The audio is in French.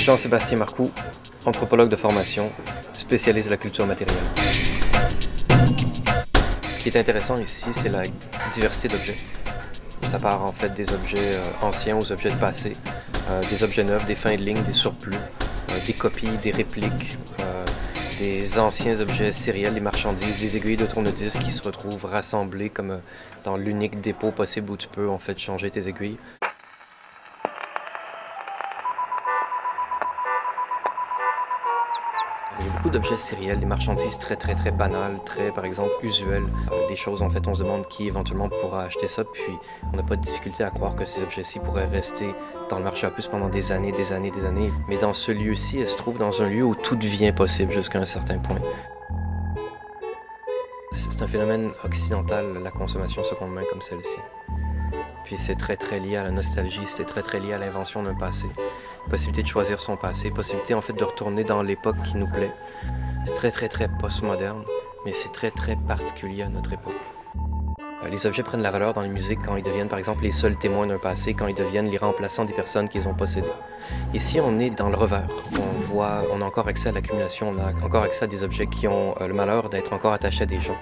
Jean-Sébastien Marcoux, anthropologue de formation, spécialiste de la culture matérielle. Ce qui est intéressant ici, c'est la diversité d'objets. Ça part en fait des objets anciens aux objets de passé, des objets neufs, des fins de ligne, des surplus, des copies, des répliques, des anciens objets sériels, des marchandises, des aiguilles de tourne-disque qui se retrouvent rassemblées comme dans l'unique dépôt possible où tu peux en fait changer tes aiguilles. Il y a beaucoup d'objets sériels, des marchandises très banales, très par exemple usuelles. Des choses en fait on se demande qui éventuellement pourra acheter ça, puis on n'a pas de difficulté à croire que ces objets-ci pourraient rester dans le marché à puce pendant des années. Mais dans ce lieu-ci, elle se trouve dans un lieu où tout devient possible jusqu'à un certain point. C'est un phénomène occidental, la consommation seconde main comme celle-ci. Puis c'est très lié à la nostalgie, c'est très lié à l'invention d'un passé. Possibilité de choisir son passé, possibilité en fait de retourner dans l'époque qui nous plaît. C'est très postmoderne, mais c'est très particulier à notre époque. Les objets prennent la valeur dans les musiques quand ils deviennent par exemple les seuls témoins d'un passé, quand ils deviennent les remplaçants des personnes qu'ils ont possédées. Ici on est dans le revers, on a encore accès à l'accumulation, on a encore accès à des objets qui ont le malheur d'être encore attachés à des gens.